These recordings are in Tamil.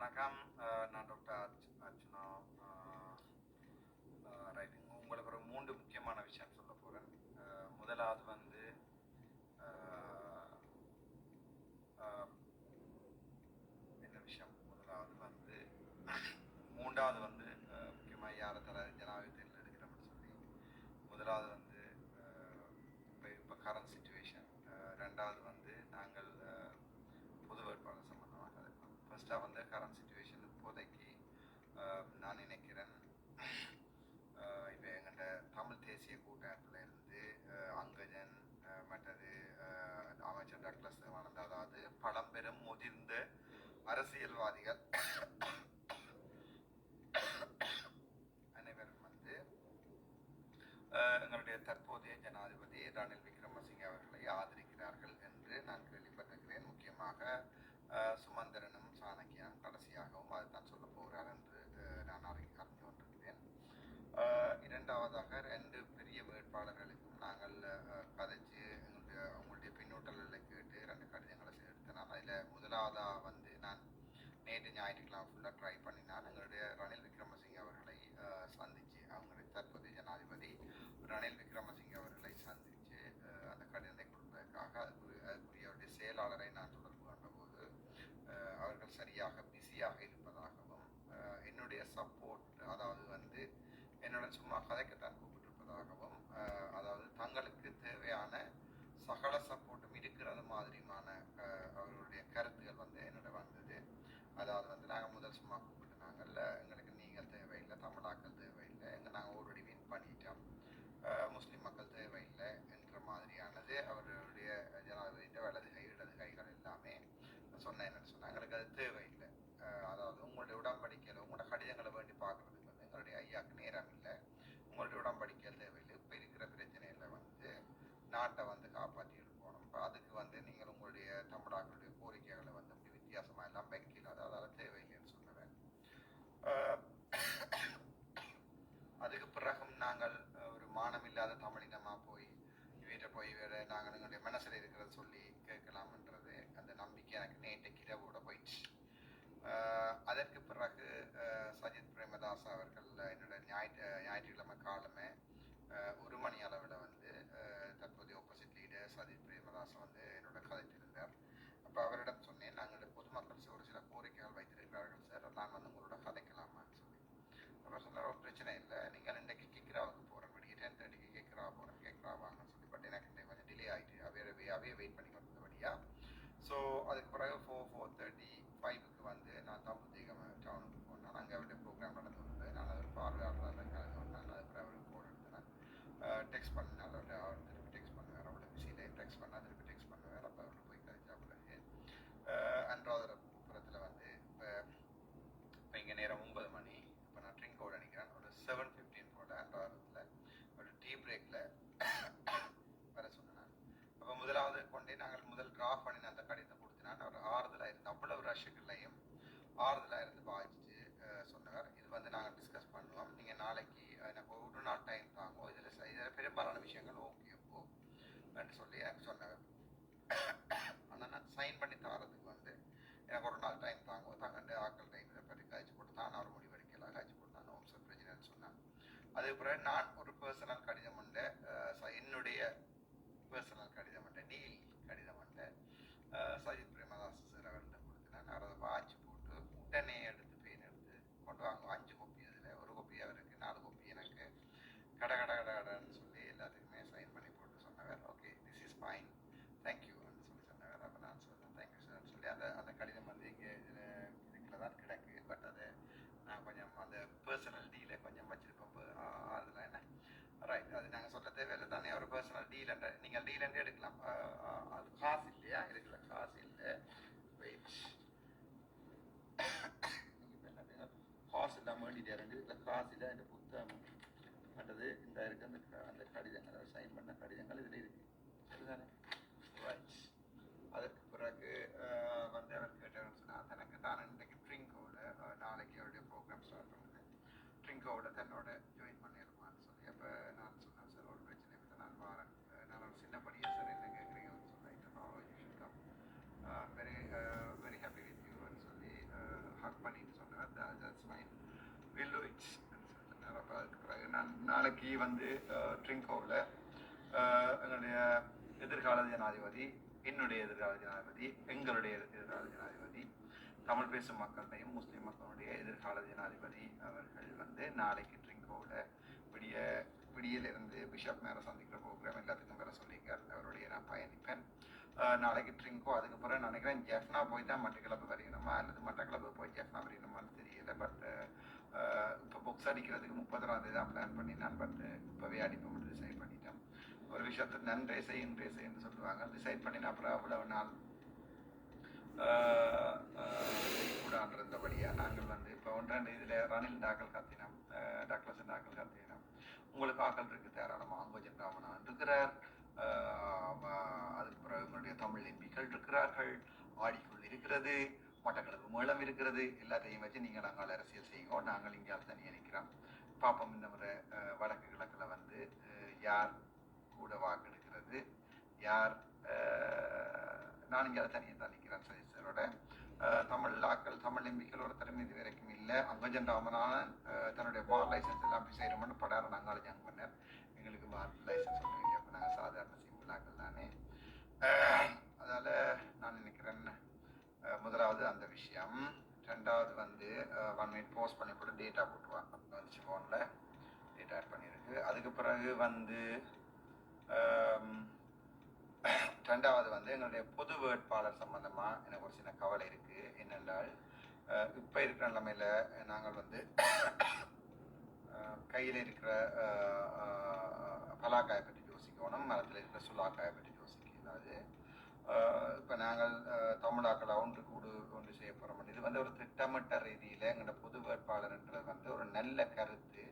வணக்கம். நான் டாக்டர் அர்ச்சுனா. ரைட். உங்களுக்கு ஒரு 3 முக்கியமான விஷயம் சொல்ல போகிறேன். முதலாவது வந்து என்ன விஷயம்? முதலாவது வந்து மூன்றாவது வந்து முக்கியமாக யாரை தர ஜனாதிபதியில் எடுக்கிறோம்னு சொல்லி முதலாவது வந்து இப்போ கரண்ட் சுச்சுவேஷன். ரெண்டாவது வந்து நாங்கள் பொது வேட்பாளர் சம்பந்தமாக இருக்கலாம். ஃபர்ஸ்ட்டாக வந்து கரண்ட் சுச்சுவேஷன் இப்போதைக்கு நான் நினைக்கிறேன் இப்போ எங்கள்கிட்ட தமிழ் தேசிய கூட்டமைப்பில் இருந்து அங்கஜன் மற்றது அமைச்சர் டக்ளஸ் தேவானந்தா, அதாவது பழம்பெரும் முதிர்ந்த அரசியல்வாதிகள் அனைவரும் வந்து எங்களுடைய தற்போதைய ஜனாதிபதி ரணில் விக்ரமசிங்கே அவர்களை ஆதரிக்கிறார்கள் என்று நான் கேள்விப்பட்டிருக்கிறேன். முக்கியமாக சுமந்திரனும் சாணக்கியனும் கடைசியாகவும் அதுதான் சொல்ல போகிறார் என்று நான் அறிந்து கொண்டிருக்கிறேன். இரண்டாவதாக 2 பெரிய வேட்பாளர்களுக்கும் நாங்கள் கதைச்சு அவங்களுடைய பின்னூட்டல்களை கேட்டு 2 கடிதங்களை எடுத்தனால் அதில் முதலாவதாக வந்து நான் நேற்று ஞாயிற்றுக்கிழமை ஃபுல்லாக ட்ரை பண்ணினால் எங்களுடைய ரணில் விக்ரமசிங்கே அவர்களை சந்தித்து அவங்களுடைய தற்போதைய ஜனாதிபதி ரணில் விக்ரமசிங்கே அவர்களை சந்தித்து அந்த கடிதத்தை கொடுப்பதற்காக அதுக்குரிய செயலாளரை நான் தொடர்பு கொண்டபோது அவர்கள் சரியாக பிஸியாக இருப்பதாகவும் என்னுடைய சப்போர்ட், அதாவது வந்து என்னுடன் சும்மா கதைக்கத்தான் கூப்பிட்டிருப்பதாகவும், அதாவது தங்களுக்கு தேவையான சகல சப்போர்ட்டும் இருக்கிறது மாதிரியான அவர்களுடைய கருத்துக்கள் வந்து என்னோட வந்தது. அதாவது வந்து நாங்கள் முதல் சும்மா கூப்பிட்டு நாங்கள்ல எங்களுக்கு நீங்கள் தேவையில்லை, தமிழாக்கள் தேவையில்லை, நாங்கள் ஆல்ரெடி வின் பண்ணிட்டோம், முஸ்லீம் மக்கள் தேவையில்லை என்ற மாதிரியானது அவர்களுடைய ஜனாதிபதியின் வலது கை இடது கைகள் எல்லாமே சொன்னேன். என்னென்னு சொன்னால் எங்களுக்கு அது தேவையில்லை. அதாவது உங்களுடைய உடன்படிக்கையில் உங்களோட கடிதங்களை வேண்டி பார்க்குறதுக்கு வந்து எங்களுடைய ஐயாவுக்கு நேரம் இல்லை, உங்களுடைய உடன்படிக்கையில் தேவையில்லை, இப்போ இருக்கிற பிரச்சனையில் வந்து நாட்டை வந்து காப்பாற்றி எடுக்கணும். இப்போ அதுக்கு வந்து நீங்கள் உங்களுடைய தமிழர்களுடைய கோரிக்கைகளை வந்து அப்படி வித்தியாசமாக எல்லாம் வைக்கல, அதாவது தேவையில்லைன்னு சொன்னேன். அதுக்கு பிறகும் நாங்கள் ஒரு மானமில்லாத தமிழினமாக போய் வீட்டை போய் வேறு நாங்கள் எங்களுடைய மனசில் இருக்கிறத சொல்லி கேட்கலாம்ன்றது அந்த நம்பிக்கை எனக்கு நேற்றைக்கு இரவோட போயிடுச்சு. அதற்கு பிறகு சஜித் பிரேமதாஸ் அவர்கள் என்னோட ஞாயிற்றுக்கிழமை காலமே 1 மணி அளவில் வந்து தற்போதைய ஆப்போசிட் லீடர் சஜித் பிரேமதாஸ் வந்து என்னோட கதைத்திருந்தார். அப்போ அவரிடம் சொன்னேன், நாங்கள் பொதுமக்கள் ஒரு சில கோரிக்கைகள் வைத்திருக்கிறார்கள் சார், நான் வந்து உங்களோட கதைக்கலாமான்னு சொல்லி. அப்புறம் சொன்னார், ஒரு பிரச்சனை இல்லை, நீங்கள் இன்றைக்கு கேட்குறாவுக்கு போகிறேன், விடிய 10:30 கேட்குறா போகிறேன், கேட்குறா வாங்கன்னு சொல்லி. பட் எனக்கு இன்றைக்கு கொஞ்சம் டிலே ஆகிட்டு அவையே வெயிட் பண்ணி கொடுத்தபடியா. ஸோ அதுக்கு பிறகு 4:35 வந்து நான் தம்புத்தீகம் டவுனுக்கு போனேன். அங்கே அவருடைய ப்ரோக்ராம் நடந்து வந்தது. நான் அவர் பார்வையாளராக கலந்து வந்தேன். அதுக்கப்புறம் அவருக்கு ஃபோன் எடுத்தேன், டெக்ஸ்ட் பண்ணினால அவர் திருப்பி டெக்ஸ்ட் பண்ணுவார், அவரோட பிஸியிலே டெக்ஸ்ட் பண்ணால் திருப்பி டெக்ஸ்ட் பண்ணுவார். அப்போ அவருக்கு போய் கழிச்சா பிறகு அன்றாதபுரத்தில் வந்து இப்போ இங்கே நேரம் 9 மணி. இப்போ நான் ட்ரிங்கோட நிற்கிறேன். ஒரு 7:15 போட அன்றாதபுரத்தில் ஒரு டீ பிரேக்கில் வர சொன்னேன். அப்போ முதலாவது கொண்டே நாங்கள் முதல் டிராஃப்ட் பண்ணி அந்த கடிதத்தை கொடுத்தினான். அவர் ஆறுதலாக இருந்து அவ்வளவு ரஷ்ஷுகளையும் ஆறுதலாக இருந்து பாதிச்சுட்டு சொன்னவர், இது வந்து நாங்கள் டிஸ்கஸ் பண்ணுவோம், நீங்கள் நாளைக்கு எனக்கு ஒரு நாள் டைம் தாங்க, இதில் பெரும்பாலான விஷயங்கள் ஓகே அப்போ என்று சொல்லி எனக்கு சொன்னவர். ஆனால் நான் சைன் பண்ணி தரதுக்கு வந்து எனக்கு ஒரு நாள் டைம் தாங்கண்டு ஆக்கள் டைம் இதை பற்றி காய்ச்சி போட்டு தான் அவர் முடிவெடுக்கலாம், காய்ச்சி போட்டு தான் ஓம்சர் பிரச்சனைன்னு சொன்னான். அதுக்கு பிறகு நான் ஒரு பர்சனல் கடிதம் உண்டு, என்னுடைய பர்சனல் கடிதம் உண்டு, நீல் கடிதம் உண்டு சஜித் பிரேமதாஸ் சார் அவர்கிட்ட கொடுத்தேன். நான் அதை வாட்சி போட்டு உடனே எடுத்து பெயின் எடுத்து கொண்டு வாங்க 5 கோப்பி, அதில் ஒரு கோப்பி அவருக்கு 4 கோப்பி எனக்கு கடன்னு சொல்லி எல்லாத்துக்குமே சைன் பண்ணி போட்டு சொன்னவர். ஓகே, திஸ் இஸ் ஃபைன், தேங்க்யூன்னு சொல்லி சொன்னவர். அப்போ நான் சொன்னேன் தேங்க்யூ சார்ன்னு சொல்லி அந்த கடிதம் வந்து இங்கே இதுக்குள்ள தான் கிடக்கு. பட் அது நான் கொஞ்சம் அந்த பர்சனல் டீலை கொஞ்சம் வச்சிருப்போம். அதில் என்ன ரைட், அது நாங்கள் சொல்ல தேவையில்லை தானே. ஒரு பர்சனல் டீல் நீங்கள் டீல் எடுக்கலாம், அது காசு இல்லையா, இருக்குல்ல காசு இல்லை, வெயிட் இப்போ என்ன காசு இல்லாமல் வேண்டிட்டு இருக்குல்ல, காசு இல்லை, இந்த புத்தகம் மற்றது இந்த இருக்கு அந்த கடிதங்கள் சைன் பண்ண கடிதங்கள் இதில் இருக்கு, சரிதானே? ரைட். அதற்கு பிறகு வந்து அவர் கேட்டவர் சொன்னால், தனக்கு தான் இன்றைக்கு ட்ரிங்கோட நாளைக்கு அவருடைய ப்ரோக்ராம் ஸ்டார்ட் பண்ணுது, ட்ரிங்கோட தன்னோட ஜாயின் பண்ணிடுவான்னு சொல்லி. அப்போ நான் சொன்னேன், சார் ஒரு பிரச்சனை இல்லை, நான் வரேன், நான் ஒரு சின்னப்படியாக சார் என்ன கேட்குறீங்கன்னு சொன்னேன், வெரி வெரி ஹாப்பி வித் யூன்னு சொல்லி ஹக் பண்ணி இப்படி வந்து ட்ரிங்கோவில் எங்களுடைய எதிர்கால ஜனாதிபதி, என்னுடைய எதிர்கால ஜனாதிபதி, எங்களுடைய எதிர்கால ஜனாதிபதி, தமிழ் பேசும் மக்களையும் முஸ்லீம் மக்களுடைய எதிர்கால ஜனாதிபதி அவர்கள் வந்து நாளைக்கு ட்ரிங்கோவில் விடியிலிருந்து பிஷப் மேலே சந்திக்கிற ப்ரோக்ராம் எல்லாத்துக்கும் வேற சொல்லியிருக்கார். அவருடைய நான் பயணிப்பேன். நாளைக்கு ட்ரிங்கோ, அதுக்கு பிறகு நினைக்கிறேன் ஜெஃப்னா போய் தான் மட்டக்களப்பு வரையணுமா அல்லது மட்டக்களப்பு போய் ஜெஃப்னா வரையணுமான்னு தெரியல. பட் இப்போ புக்ஸ் அடிக்கிறதுக்கு 30ஆம் தேதி தான் பிளான் பண்ணினான். பட் இப்போவே அடிப்போம் டிசைட் பண்ணிட்டோம். ஒரு விஷயத்தை நன்றேசை இன்றேசைன்னு சொல்லுவாங்க. டிசைட் பண்ணின அப்புறம் அவ்வளவு நாள் கூடாண்டிருந்தபடியாக நாங்கள் வந்து இப்போ 1-2 இதில் ரணில் டாக்கள் கத்தினோம், டக்ளஸ் டாக்கள் கத்தினோம். உங்களுக்கு ஆக்கள் இருக்கு தாராளமாக. அங்கோஜன் ராமனான் இருக்கிறார், அதுக்கு பிறகு உங்களுடைய தமிழ் எம்பிக்கள் இருக்கிறார்கள், ஆடிக்குள் இருக்கிறது, மட்டக்களப்பு மேளம் இருக்கிறது. எல்லாத்தையும் வச்சு நீங்கள் நாங்கள் அரசியல் செய்வோம். நாங்கள் இங்கே தனியாக நிற்கிறோம். பாப்போம் இந்த முறை வடக்கு கிழக்கில் வந்து யார் கூட வாக்கெடுக்கிறது, யார் நான் இங்கே தனியாக தான் நிற்கிறேன் சஜிஸ்டரோட. தமிழ் ஆக்கள், தமிழ் எம்பிக்களோட திறமை இது வரைக்கும் இல்லை. அங்கஜன் ராமனான தன்னுடைய பார் லைசன்ஸ் எல்லாம் அப்படி செய்யணும்னு படாரம் நாங்கள் ஜாங் பண்ணார். எங்களுக்கு பார் லைசன்ஸ் ஒன்று அப்போ நாங்கள் சாதாரண சிம்பிள் ஆக்கள் தானே. அதால் நான் நினைக்கிறேன் முதலாவது அந்த விஷயம். ரெண்டாவது வந்து 1 மினிட் போஸ்ட் பண்ணி கூட டேட்டா போட்டுவாங்க வந்துச்சு ஃபோனில், டேட்டா ஆட் பண்ணியிருக்கு. அதுக்கு பிறகு வந்து ரெண்டாவது வந்து எங்களுடைய பொது வேட்பாளர் சம்பந்தமாக எனக்கு ஒரு சின்ன கவலை இருக்குது. என்னென்றால் இப்போ இருக்கிற நிலைமையில் நாங்கள் வந்து கையில் இருக்கிற பலாக்காயை பற்றி யோசிக்கணும், மரத்தில் இருக்கிற சுலாக்காயை பற்றி யோசிக்கிறாது. இப்போ நாங்கள் தமிழாக்களை ஒன்று செய்ய போகிறோம். இது வந்து ஒரு திட்டமிட்ட ரீதியில் எங்களோட பொது வேட்பாளர்ன்றது வந்து ஒரு நல்ல கருத்து.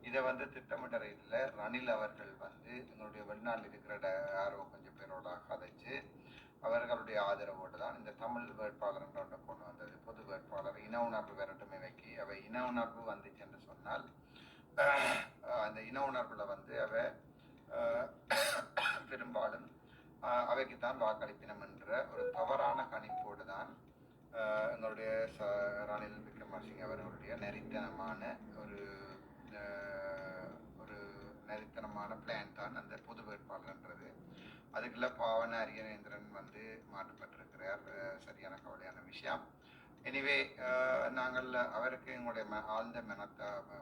இதை வந்து திட்டமிட்ட ரீதியில் ரணில் அவர்கள் வந்து எங்களுடைய வெளிநாட்டில் இருக்கிற யாரோ கொஞ்சம் பேரோட கதைச்சு அவர்களுடைய ஆதரவோடு தான் இந்த தமிழ் வேட்பாளர் ஒன்றை கொண்டு வந்தது. பொது வேட்பாளர் இன உணர்வு விரட்டுமை வைக்கி அவை இன உணர்வு வந்துச்சு என்று சொன்னால் அந்த இன உணர்வில் வந்து அவை பெரும்பாலும் அவைக்குத்தான் வாக்களிப்பினம் என்ற ஒரு தவறான கணிப்போடு தான் எங்களுடைய ரணில் விக்ரமசிங்க அவர்களுடைய நெறித்தனமான ஒரு நெறித்தனமான பிளான் தான் அந்த பொது வேட்பாளர்ன்றது. அதுக்குள்ள பாவன அரியநேந்திரன் வந்து மாற்றப்பட்டிருக்கிறார். சரியான கவலையான விஷயம். எனிவே நாங்கள் அவருக்கு எங்களுடைய ஆழ்ந்த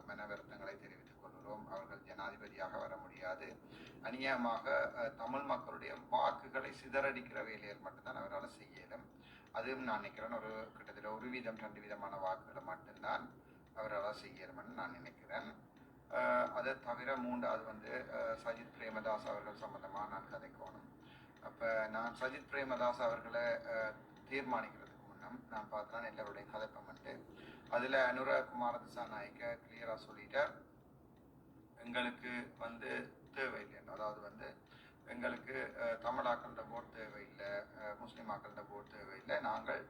மன வருத்தங்களை தெரிவித்துக் கொள்கிறோம். அவர்கள் ஜனாதிபதியாக வர முடியாது. அநியாயமாக தமிழ் மக்களுடைய வாக்குகளை சிதறடிக்கிற வேலையில் மட்டும்தான் அவரால் செய்ய இயலும். அதுவும் நான் நினைக்கிறேன் ஒரு கிட்டத்தட்ட 1-2 விதமான வாக்குகளை மட்டும்தான் அவரால் செய்ய இயலும்னு நான் நினைக்கிறேன். அதை தவிர மூன்றாவது வந்து சஜித் பிரேமதாஸ் அவர்கள் சம்பந்தமாக நான் கதைக்கணும். அப்போ நான் சஜித் பிரேமதாஸ் அவர்களை தீர்மானிக்கிறதுக்கு முன்னம் நான் பார்த்தேன் எல்லாருடைய கதைப்பமெண்ட்டு. அதில் அனுராக் குமார திசாநாயக்க கிளியராக சொல்லிட்டார், எங்களுக்கு வந்து தேவையில்லை. அதாவது வந்து எங்களுக்கு தமிழாக்கள்கிட்ட போட் தேவையில்லை, முஸ்லீம் ஆக்கள்கிட்ட போட் தேவையில்லை, நாங்கள்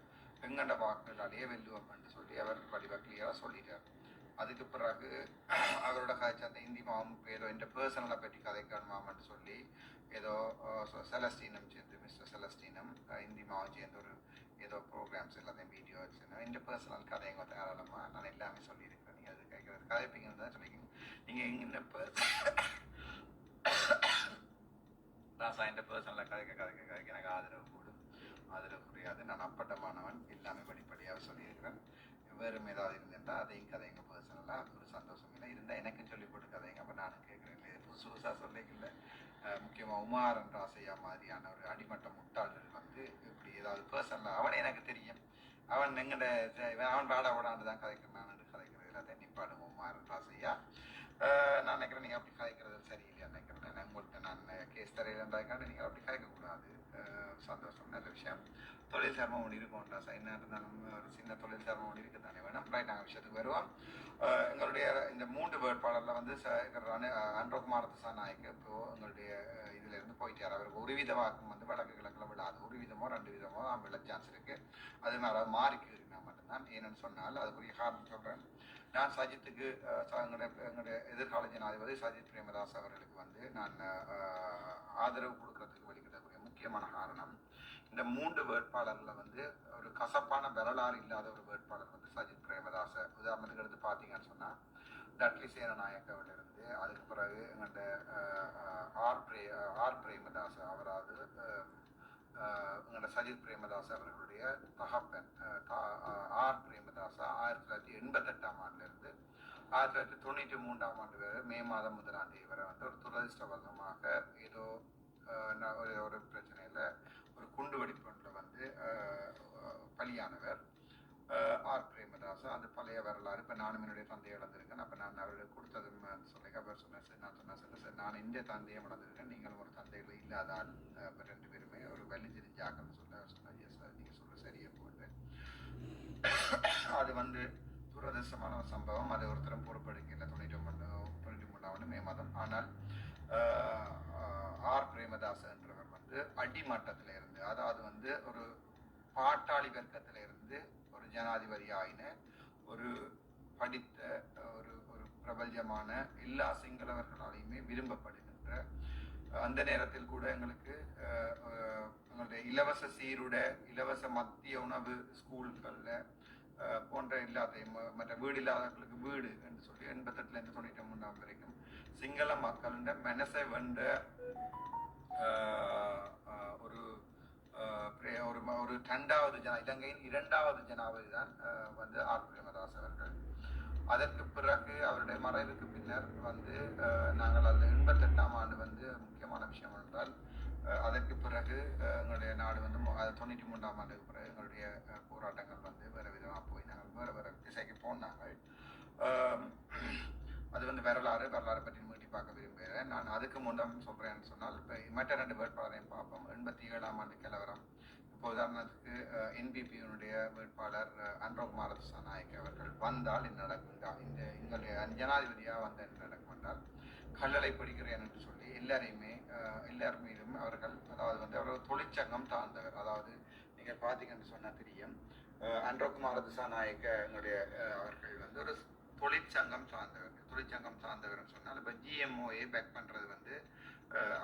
எங்கண்ட வாக்குகளாலேயே வெல்லுவோம்னு சொல்லி அவர் வடிவாக கிளியராக சொல்லிட்டார். அதுக்கு பிறகு அவரோட கதைச்சு அந்த இந்தி மாவும் ஏதோ இந்த பர்சனலை பற்றி கதைக்கணுமான்னு சொல்லி ஏதோ செலஸ்டீனம் சேர்ந்து மிஸ்டர் செலஸ்டீனம் இந்தி மாவும் சேர்ந்து ஒரு ஏதோ ப்ரோக்ராம்ஸ் எல்லாத்தையும் வீடியோ வச்சுருந்தேன். இந்த பர்சனல் கதைங்க தாராளமாக நான் எல்லாமே சொல்லியிருக்கேன். நீங்கள் அது கேட்குறது கதைப்பீங்கன்னு தான் சொல்லிக்கோங்க. நீங்கள் இந்த இந்த பர்சனலில் கதைக்க எனக்கு ஆதரவு கூடும், ஆதரவு புரியாது. நான் அப்பட்டமானவன், எல்லாமே படிப்படியாக சொல்லியிருக்கிறேன். வேறும் ஏதாவது இருந்தேன்டா அதையும் கதைங்க பர்சனலாக ஒரு சந்தோஷம் இல்லை இருந்தால் எனக்கு சொல்லி போட்டு கதைங்க. அப்போ நானும் கேட்குறேன் புதுசு புதுசாக சொல்லிக்கல. முக்கியமாக உமாரன் ராசையா மாதிரியான ஒரு அடிமட்ட முட்டாள்கள் வந்து இப்படி ஏதாவது பர்சனலாக அவனே எனக்கு தெரியும், அவன் எங்கட அவன் பாட விடாண்டு தான் கதைக்கிறேன். நான் கதைக்கிறது எல்லாத்தையும் நிப்பாடும் உமாரன் ராசையா. நான் நினைக்கிறேன் நீங்கள் அப்படி கதைக்கிறது சரியில்லையா நினைக்கிறேன். உங்கள்கிட்ட நான் கேஸ் தரையில்ன்றாக்காண்டு நீங்கள் அப்படி கதைக்கக்கூடாது. சந்தோஷம், நல்ல விஷயம். தொழில் சிரமம் ஒன்று இருக்கும் ராசா, என்ன இருந்தாலும் ஒரு சின்ன தொழில் சிரமம் ஒன்று இருக்க தானே வேணும். ரைட், நாங்கள் விஷயத்துக்கு வருவோம். எங்களுடைய இந்த 3 வேட்பாளரில் வந்து அனுரகுமார திசாநாயக்க இப்போ எங்களுடைய இதிலேருந்து போயிட்டார். அவருக்கு ஒரு வித வாக்கும் வந்து வடக்கு கிழக்கில் விழாது. 1 விதமோ 2 விதமோ விழ சான்ஸ் இருக்குது. அது மேலே மாறிக்கு இருந்தால் மட்டும்தான். ஏன்னு சொன்னால் அதுக்குரிய காரணம் சொல்கிறேன். நான் சஜித்துக்கு எங்களுடைய எதிர்கால ஜனாதிபதி சஜித் பிரேமதாஸ் அவர்களுக்கு வந்து நான் ஆதரவு கொடுக்கறதுக்கு வழிகிடக்கூடிய முக்கியமான காரணம் இந்த 3 வேட்பாளரில் வந்து ஒரு கசப்பான வரலாறு இல்லாத ஒரு வேட்பாளர் வந்து சஜித் பிரேமதாச. உதாரணத்துக்கு எடுத்து பார்த்தீங்கன்னு சொன்னால் டட்லி சேனநாயக்கவிலிருந்து அதுக்கு பிறகு சஜித் பிரேமதாஸ் அவர்களுடைய தகப்பன் ஆர் பிரேமதாசா 1988 ஆண்டிலிருந்து 1993 வரை மே மாதம் 1 வரை வந்து ஒரு துரதிருஷ்டவசமாக ஏதோ ஒரு பிரச்சனையில் ஒரு குண்டு வெடிப்பொன்றில் வந்து பலியானவர் ஆர் பிரேமதாசா. அது பழைய வரலாறு. இப்போ நானும் என்னுடைய தந்தையை இழந்திருக்கேன். அப்போ நான் அவர்களுக்கு கொடுத்ததுன்னு சொல்லி அவர் சொன்னேன். சரி நான் சொன்னேன் சார் நான் இந்த தந்தையை இழந்திருக்கேன், நீங்களும் ஒரு தந்தைகள் இல்லாத ஆள். இப்போ 2 பேருமே ஒரு வலி தெரிஞ்சாக்கன்னு சொல்ல சொன்னார். எஸ் சார் நீங்கள் சொல்ல சரியாக போட்டு அது வந்து துரதிருஷ்டமான ஒரு சம்பவம். அது ஒருத்தரும் பொறுப்பெடுக்கல 93 மே மாதம். ஆனால் ஆர் பிரேமதாஸ் என்றவர் வந்து அடிமட்டத்தில் இருந்து, அதாவது வந்து ஒரு பாட்டாளி வர்க்கத்தில் இருந்து ஒரு ஜனாதிபதி ஆயின ஒரு படித்த ஒரு ஒரு பிரபல்யமான எல்லா சிங்களவர்களாலையுமே விரும்பப்படுகின்ற, அந்த நேரத்தில் கூட எங்களுக்கு எங்களுடைய இலவச சீருட, இலவச மத்திய உணவு ஸ்கூல்களில் போன்ற எல்லாத்தையும், மற்ற வீடு இல்லாதவர்களுக்கு வீடு என்று சொல்லி 88 93 வரைக்கும் சிங்கள மக்களிட மனசை வென்ற ஒரு ஒரு 2வது இலங்கையின் 2வது ஜனாதிபதி தான் வந்து ஆர் பிரேமதாஸ் அவர்கள். அதற்கு பிறகு அவருடைய மறைவுக்கு பின்னர் வந்து நாங்கள் அதில் 88 ஆண்டு வந்து முக்கியமான விஷயம் என்றால், அதற்கு பிறகு எங்களுடைய நாடு வந்து 93 ஆண்டுக்கு பிறகு எங்களுடைய போராட்டங்கள் வந்து வேறு விதமாக போய் நாங்கள் வேறு திசைக்கு போனாங்க. அது வந்து வரலாறு பற்றி மீட்டி பார்க்க விரும்புகிறேன். நான் அதுக்கு முன்னம் சொல்கிறேன்னு சொன்னால், இப்போ மற்ற 2 வேட்பாளரையும் பார்ப்போம். 87 ஆண்டு கலவரம். இப்போ உதாரணத்துக்கு என்பிபியினுடைய வேட்பாளர் அன்ரோகுமார திசாநாயக்க அவர்கள் வந்தால் என்ன நடக்கும், இந்த எங்களுடைய ஜனாதிபதியாக வந்த என்ன நடக்கும் என்றால், கல்லளை பிடிக்கிறேன் என்று சொல்லி எல்லார் மீதும் அவர்கள், அதாவது வந்து அவர் தொழிற்சங்கம் சார்ந்தவர். அதாவது நீங்கள் பார்த்தீங்கன்னு சொன்னால் தெரியும், அன்ரோகுமார திசாநாயக்க எங்களுடைய அவர்கள் வந்து ஒரு தொழிற்சங்கம் சார்ந்தவர் சொன்னால், இப்போ ஜிஎம்ஓஏ பேக் பண்ணுறது வந்து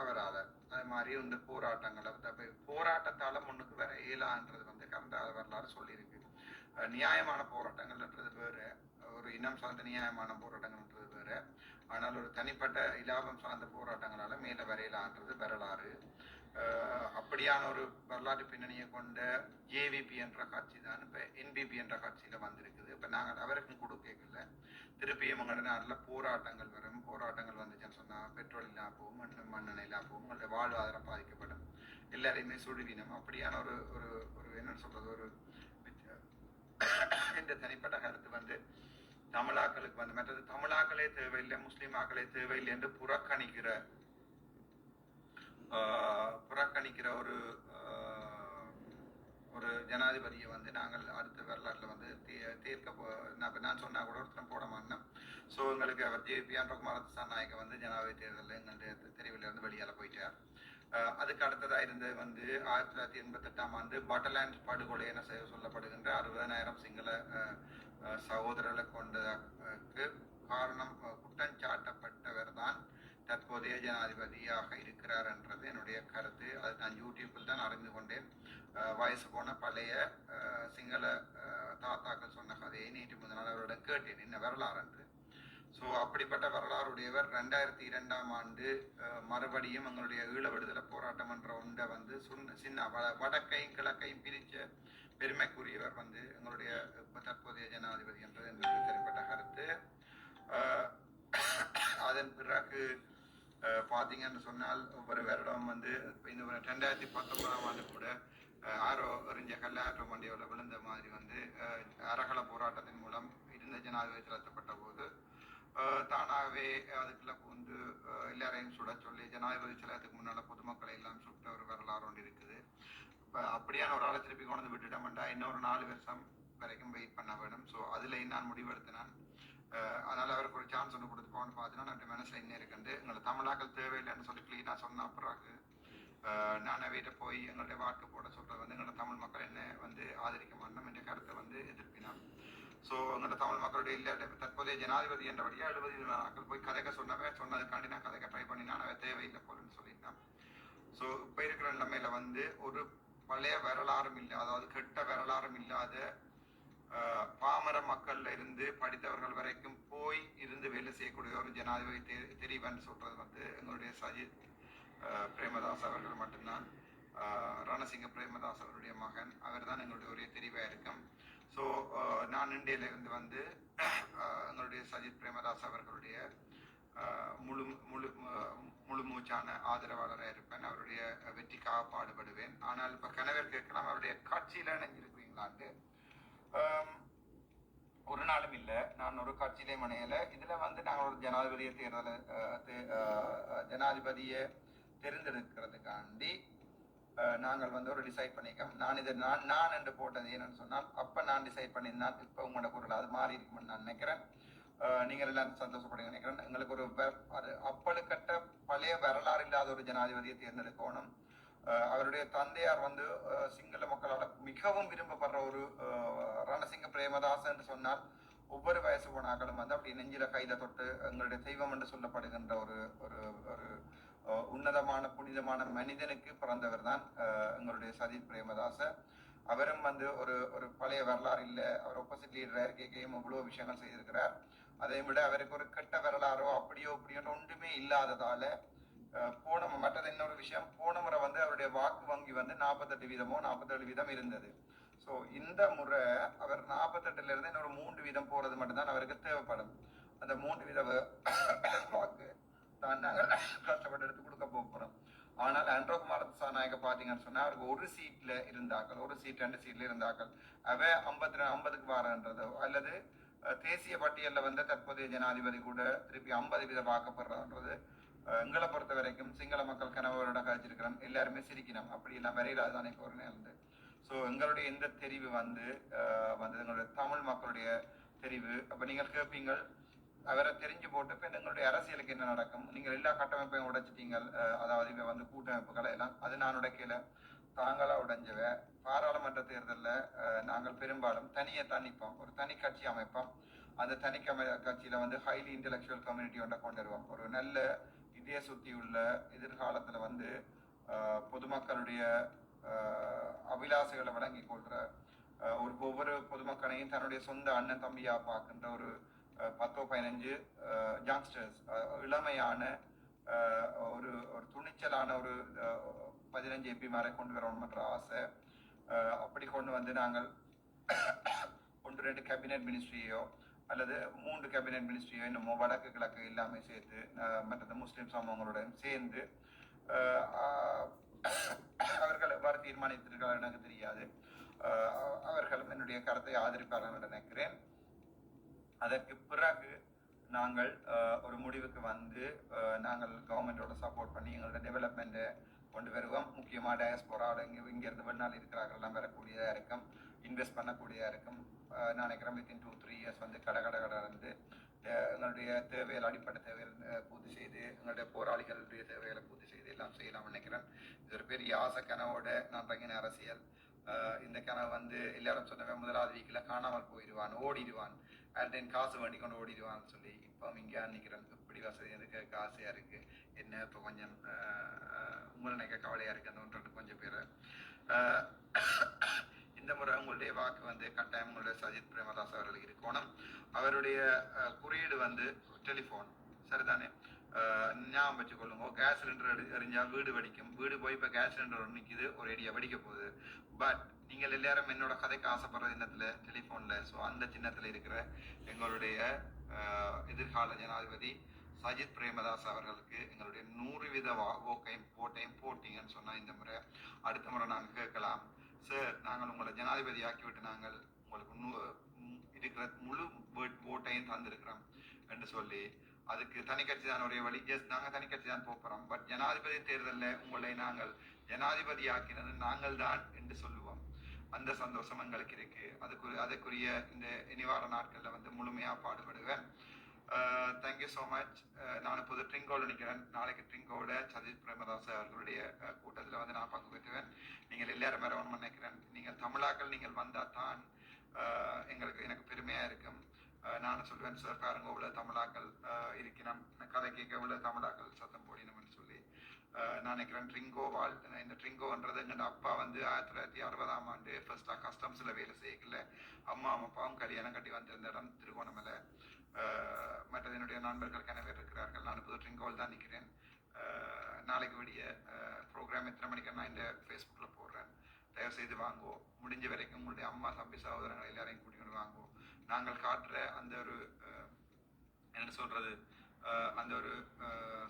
அவரால். அது மாதிரி இந்த போராட்டத்தால் முன்னுக்கு வர இயலான்றது வந்து கடந்த வரலாறு சொல்லியிருக்கு. நியாயமான போராட்டங்கள்ன்றது வேறு, ஒரு இனம் சார்ந்த நியாயமான போராட்டங்கள்ன்றது வேறு. ஆனால் ஒரு தனிப்பட்ட இலாபம் சார்ந்த போராட்டங்களால் மேலே வரையலான்றது வரலாறு. அப்படியான ஒரு வரலாற்று பின்னணியை கொண்ட ஜேவிபி என்ற கட்சி தான் இப்போ என்பிபி என்ற கட்சியில் வந்திருக்குது. இப்போ நாங்கள் அவருக்கும் கொடுக்கல, திருப்பியும் எங்களோட நாட்டில் போராட்டங்கள் வரும். போராட்டங்கள் வந்துச்சுன்னு சொன்னால் பெட்ரோல் இல்லா போகும், மண்ணெண்ணெய் இல்லா போகும், உங்களுடைய வாழ்வாதாரம் பாதிக்கப்படும், எல்லாரையுமே சுடுவினம். அப்படியான ஒரு ஒரு ஒரு என்னன்னு சொல்றது, ஒரு இந்த தனிப்பட்ட கருத்து வந்து தமிழாக்களுக்கு வந்து, மற்றது தமிழாக்களே தேவையில்லை, முஸ்லீம் ஆக்களே தேவையில்லை என்று புறக்கணிக்கிற ஒரு ஜனாதிபதியை வந்து நாங்கள் அடுத்த வரலாற்றில் வந்து நான் சொன்னா கூட ஒருத்தரம் போட மாட்டேன். ஸோ எங்களுக்கு அவர் ஜேபி அன்ரோகுமார திசாநாயக்க வந்து ஜனாதிபதி தேர்தலில் எங்களுடைய தெரிவிலிருந்து வெளியால் போயிட்டார். அதுக்கு அடுத்ததாக இருந்தது வந்து 1988 ஆண்டு பட்டர்லேண்ட் படுகொலை என சொல்லப்படுகின்ற 60,000 சிங்கள சகோதரர்களை கொண்டதற்கு காரணம் குற்றஞ்சாட்டப்பட்டவர் தான் தற்போதைய ஜனாதிபதியாக இருக்கிறார் என்றது என்னுடைய கருத்து. அது நான் யூடியூப்பில் தான் அறிந்து கொண்டேன். வயசு போன பழைய சிங்கள தாத்தாக்கள் சொன்ன கதையை நேற்று முதல் நாள் அவரிடம் கேட்டேன், என்ன வரலாறு என்று. ஸோ அப்படிப்பட்ட வரலாறுடையவர் 2002 ஆண்டு மறுபடியும் எங்களுடைய ஈழ விடுதலை போராட்டம் என்ற ஒன்றை வந்து சின்ன வடக்கையும் கிழக்கையும் பிரித்த பெருமைக்குரியவர் வந்து எங்களுடைய தற்போதைய ஜனாதிபதி என்றது எங்களுக்கு தனிப்பட்ட கருத்து. அதன் பிறகு பார்த்தீங்கன்னு சொன்னால், ஒவ்வொரு வருடம் வந்து இந்த 2019 ஆண்டு கூட ஆரோ எறிஞ்ச கல்லாற்ற மண்டியோட விழுந்த மாதிரி வந்து அரகல போராட்டத்தின் மூலம் இருந்த ஜனாதிபதி செலுத்தப்பட்ட போது தானாகவே அதுக்குள்ள வந்து எல்லாரையும் சுட சொல்லி ஜனாதிபதி செலுத்துக்கு முன்னால் பொதுமக்களை எல்லாம் சுட்ட ஒரு வரலாறு ஒன்று இருக்குது. இப்போ அப்படியான ஒரு ஆளை திருப்பி கொண்டு விட்டுட்டோம்டா இன்னொரு 4 வருஷம் வரைக்கும் வெயிட் பண்ண வேணும். ஸோ அதில் நான் முடிவெடுத்தினான். அதனால் அவருக்கு ஒரு சான்ஸ் ஒன்று கொடுத்துக்கோன்னு பார்த்தீங்கன்னா நான் மனசில் இன்னும் இருக்குண்டு எங்களை தமிழாக்கள் தேவையில்லைன்னு சொல்லி கிளீனாக சொன்ன பிறகு நான் வீட்டை போய் எங்களுடைய வாக்கு போட சொல்கிறது வந்து எங்களோட தமிழ் மக்கள் என்ன வந்து ஆதரிக்க மாட்டோம் என்ற கருத்தை வந்து எதிர்ப்பினான். ஸோ எங்களோட தமிழ் மக்களுடைய இல்லை தற்போதைய ஜனாதிபதி என்றபடியாக 70 நாட்கள் போய் கதைக்க சொன்னதுக்காண்டி நான் கதைக்க ட்ரை பண்ணி நான் அவன் தேவையில்லை போலன்னு சொல்லியிருந்தான். ஸோ இப்போ இருக்கிற நிலைமையில வந்து ஒரு பழைய வரலாறும் இல்லை, அதாவது கெட்ட வரலாறும் இல்லாத பாமர மக்கள்ல இருந்து படித்தவர்கள் வரைக்கும் போய் இருந்து வேலை செய்யக்கூடிய ஒரு ஜனாதிபதி தெரிவன்னு சொல்றது வந்து எங்களுடைய சஜித் பிரேமதாஸ் அவர்கள் மட்டும்தான். ரணசிங்க பிரேமதாஸ் அவருடைய மகன். அவர் தான் எங்களுடைய ஒரே தெரிவாக இருக்கும். ஸோ நான் இந்தியிலிருந்து வந்து எங்களுடைய சஜித் பிரேமதாஸ் அவர்களுடைய முழு முழு முழு மூச்சான ஆதரவாளராக இருப்பேன். அவருடைய வெற்றிக்காக பாடுபடுவேன். ஆனால் இப்போ கணவர் கேட்கலாம், அவருடைய கட்சியில் இணைஞ்சிருக்கிறீங்களான்ட்டு. ஒரு நாளும் இல்லை, நான் ஒரு கட்சியிலே மனையலை. இதில் வந்து நாங்கள் ஒரு ஜனாதிபதியை தேர்ந்தெடுக்கிறதுக்காண்டி நாங்கள் வந்து ஒரு டிசைட் பண்ணிக்கோம். நான் இதை நான் என்று போட்டது என்னன்னு சொன்னால், அப்போ நான் டிசைட் பண்ணியிருந்தான். இப்போ உங்களோட குரல் அது மாறி இருக்குமென்னு நான் நினைக்கிறேன். நீங்கள் எல்லாம் சந்தோஷப்படுங்க நினைக்கிறேன். எங்களுக்கு ஒரு அது அப்பழுக்கட்ட பழைய வரலாறு இல்லாத ஒரு ஜனாதிபதியை தேர்ந்தெடுக்கணும். அவருடைய தந்தையார் வந்து சிங்கள மக்களால் மிகவும் விரும்பப்படுற ஒரு ரணசிங்க பிரேமதாஸ் என்று சொன்னால் ஒவ்வொரு வயசு போனாக்களும் வந்து அப்படி நெஞ்சில கையில தொட்டு எங்களுடைய தெய்வம் என்று சொல்லப்படுகின்ற ஒரு ஒரு ஒரு உன்னதமான புனிதமான மனிதனுக்கு பிறந்தவர் தான் எங்களுடைய சஜித் பிரேமதாச. அவரும் வந்து ஒரு ஒரு பழைய வரலாறு இல்லை. அவர் ஆப்போசிட் லீடராக இருக்கையும் இவ்வளவு விஷயங்கள் செய்திருக்கிறார். அதை விட அவருக்கு ஒரு கெட்ட வரலாறோ அப்படியோ ஒன்றுமே இல்லாததால மற்றது இன்னொரு விஷயம், போன முறை வந்து அவருடைய வாக்கு வங்கி வந்து 48% 47% இருந்தது. ஸோ இந்த முறை அவர் 48% இருந்து இன்னொரு 3% போறது மட்டும்தான் அவருக்கு தேவைப்படும். அந்த 3% வாக்கு தான் நாங்கள் கஷ்டப்பட்டு எடுத்து கொடுக்க போகிறோம். ஆனால் அன்றகுமார் திசாநாயக்க பார்த்தீங்கன்னு சொன்னா அவருக்கு ஒரு சீட்ல இருந்தாக்கள், ஒரு சீட் 2 சீட்ல இருந்தாக்கள் அவ 50க்கு வாரன்றதோ அல்லது தேசிய பட்டியலில் வந்து தற்போதைய ஜனாதிபதி கூட திருப்பி 50% வாக்கப்படுறதுன்றது எங்களை பொறுத்த வரைக்கும் சிங்கள மக்கள் கனவோட கழிச்சிருக்கிறோம். எல்லாருமே சிரிக்கணும். அப்படி எல்லாம் வரையிலாதானே ஒரு நேர்ந்து. ஸோ எங்களுடைய இந்த தெரிவு வந்து எங்களுடைய தமிழ் மக்களுடைய தெரிவு. அப்போ நீங்கள் கேட்பீங்கள், அவரை தெரிஞ்சு போட்டு இப்போ எங்களுடைய அரசியலுக்கு என்ன நடக்கும், நீங்கள் எல்லா கட்டமைப்பையும் உடைச்சிட்டீங்க, அதாவது இவ வந்து கூட்டமைப்புகளை எல்லாம் அது நான் உடைக்கல, தாங்களாக உடைஞ்சவ. பாராளுமன்ற தேர்தலில் நாங்கள் பெரும்பாலும் தனியை தனிப்போம், ஒரு தனி கட்சி அமைப்போம். அந்த தனி கட்சியில் வந்து ஹைலி இன்டெலெக்சுவல் கம்யூனிட்டி ஒன்றை கொண்டு வருவோம். ஒரு நல்ல இதய சுத்தி உள்ள எதிர்காலத்தில் வந்து பொதுமக்களுடைய அபிலாசைகளை வழங்கி கொள்கிற ஒவ்வொரு பொதுமக்களையும் தன்னுடைய சொந்த அண்ணன் தம்பியா பார்க்கின்ற ஒரு 10-15 யங்ஸ்டர்ஸ், இளமையான ஒரு ஒரு துணிச்சலான ஒரு 15 எம்பிமாரை கொண்டு வரணும்ன்ற ஆசை. அப்படி கொண்டு வந்து நாங்கள் 1-2 கேபினெட் மினிஸ்ட்ரியோ அல்லது 3 கேபினெட் மினிஸ்ட்ரியோ இன்னும் வடக்கு கிழக்கு எல்லாமே சேர்த்து மற்ற முஸ்லிம் சமூகங்களுடன் சேர்ந்து அவர்கள் எவ்வாறு தீர்மானித்திருக்கிறார்கள் எனக்கு தெரியாது. அவர்களும் என்னுடைய கருத்தை ஆதரிப்பார்கள் நினைக்கிறேன். அதற்கு பிறகு நாங்கள் ஒரு முடிவுக்கு வந்து நாங்கள் கவர்மெண்டோட சப்போர்ட் பண்ணி எங்களோட டெவலப்மெண்ட்டை கொண்டு வருவோம். முக்கியமாக டயஸ்போராவோட இங்கேருந்து வெளிநாள் இருக்கிறார்கள்லாம் வரக்கூடியதாக இருக்கும், இன்வெஸ்ட் பண்ணக்கூடியதாக இருக்கும். நான் நினைக்கிறேன் வித்தின் 2-3 இயர்ஸ் வந்து கடந்து எங்களுடைய தேவைகள், அடிப்படை தேவைகள் பூர்த்தி செய்து எங்களுடைய போராளிகளுடைய தேவைகளை பூர்த்தி செய்து எல்லாம் செய்யலாம் நினைக்கிறேன். இது ஒரு பெரிய ஆசை கனவோட நான் தங்கின அரசியல். இந்த கனவு வந்து எல்லாரும் சொன்னவன் முதலாவது வீக்கில் காணாமல் போயிடுவான், ஓடிடுவான், அண்ட் காசு வண்டி கொண்டு ஓடிடுவான்னு சொல்லி இப்போ இங்கே நிற்கிறேன். இப்படி வசதி எனக்கு ஆசையாக இருக்குது. என்ன இப்போ கொஞ்சம் உங்களை நினைக்க கவலையாக இருக்குது அந்த 1-2 கொஞ்சம் பேர். இந்த முறை உங்களுடைய வாக்கு வந்து கட்டாயம் உங்களுடைய சஜித் பிரேமதாஸ் அவர்களுக்கு இருக்கணும். அவருடைய குறியீடு வந்து டெலிஃபோன், சரிதானே? ஞாபகம் வச்சுக்கொள்ளுங்க. கேஸ் சிலிண்டர் எரிஞ்சா வீடு வெடிக்கும். வீடு போய் இப்போ கேஸ் சிலிண்டர் நிற்கிது, ஒரு ஐடியா வெடிக்க போகுது. பட் நீங்கள் எல்லாரும் என்னோட கதைக்கு ஆசைப்படுற சின்னத்தில் டெலிஃபோனில், ஸோ அந்த சின்னத்தில் இருக்கிற எங்களுடைய எதிர்கால ஜனாதிபதி சஜித் பிரேமதாஸ் அவர்களுக்கு எங்களுடைய 100% ஓட்டையும் போட்டிங்கன்னு சொன்னால் இந்த முறை அடுத்த முறை நாங்கள் கேட்கலாம், சார் நாங்கள் உங்களை ஜனாதிபதி ஆக்கிவிட்டு நாங்கள் உங்களுக்கு இருக்கிற முழு ஓட்டையும் தந்திருக்கிறோம் என்று சொல்லி, அதுக்கு தனி கட்சி தான் ஒரே வழி. ஜஸ்ட் நாங்கள் தனி கட்சி தான் போகிறோம். பட் ஜனாதிபதி தேர்தலில் உங்களை நாங்கள் ஜனாதிபதி ஆக்கினது நாங்கள் தான் என்று சொல்லுவோம். அந்த சந்தோஷம் எங்களுக்கு இருக்கு. அதுக்குரிய இந்த இனிவார நாட்களில் வந்து முழுமையாக பாடுபடுவேன். Thank you so much. நான் இப்போது ட்ரிங்கோவில் நிற்கிறேன். நாளைக்கு ட்ரிங்கோட சஜித் பிரேமதாஸ் அவர்களுடைய கூட்டத்தில் வந்து நான் பங்கு பெற்றுவேன். நீங்கள் எல்லாரும் வரணும்னு நினைக்கிறேன். நீங்கள் தமிழாக்கள் நீங்கள் வந்தால் தான் எனக்கு பெருமையாக இருக்கும். நானும் சொல்வேன், சார் பாருங்க இவ்வளோ தமிழாக்கள் இருக்கிறோம், கதை கேட்க இவ்வளோ தமிழாக்கள் சத்தம் போடினோம்னு சொல்லி நான் நினைக்கிறேன். ட்ரிங்கோவால் இந்த ட்ரிங்கோன்றது எங்கள் அப்பா வந்து 1960ஆம் ஆண்டு ஃபர்ஸ்டாக கஸ்டம்ஸில் வேலை செய்யல. அம்மா அப்பாவும் கல்யாணம் கட்டி வந்திருந்த இடம் திருகோணமலை. மற்றது என்னுடைய நண்பர்கள் கனவே இருக்கிறார்கள். நான் இப்போது ட்ரிங்கோவில் தான் நிற்கிறேன். நாளைக்கு விடிய ப்ரோக்ராம் எத்தனை மணிக்கு நான் இந்த ஃபேஸ்புக்கில் போடுறேன். தயவுசெய்து வாங்குவோம். முடிஞ்ச வரைக்கும் உங்களுடைய அம்மா தம்பி சகோதரங்கள் எல்லாரையும் கூட்டிகிட்டு வாங்குவோம். நாங்கள் காட்டுற அந்த ஒரு என்ன சொல்கிறது அந்த ஒரு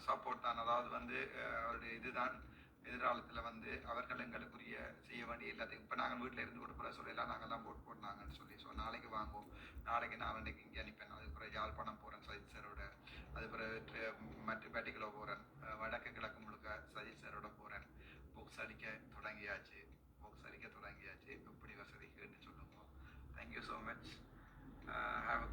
சப்போர்ட் தான். அதாவது வந்து அவருடைய இதுதான் எதிர்காலத்தில் வந்து அவர்கள் எங்களுக்குரிய செய்ய வேண்டிய எல்லாத்தையும் இப்போ நாங்கள் வீட்டில் இருந்து கொடுக்குற சொல்லலாம் நாங்கள்லாம் போட்டாங்கன்னு சொல்லி. ஸோ நாளைக்கு வாங்குவோம். நாளைக்கு நான் இன்றைக்கு இங்கே அனுப்பேன். அதுக்கு பிறகு யாழ்ப்பாணம் போகிறேன் சஜித் சாரோட. அது பிறகு மற்ற பேட்டிக்கிலோ போகிறேன். வடக்கு கிழக்கு முழுக்க சஜித் சாரோட போகிறேன். புக்ஸ் அடிக்க தொடங்கியாச்சு. எப்படி வசதி கேட்டு சொல்லுங்க. Thank you so much. Have a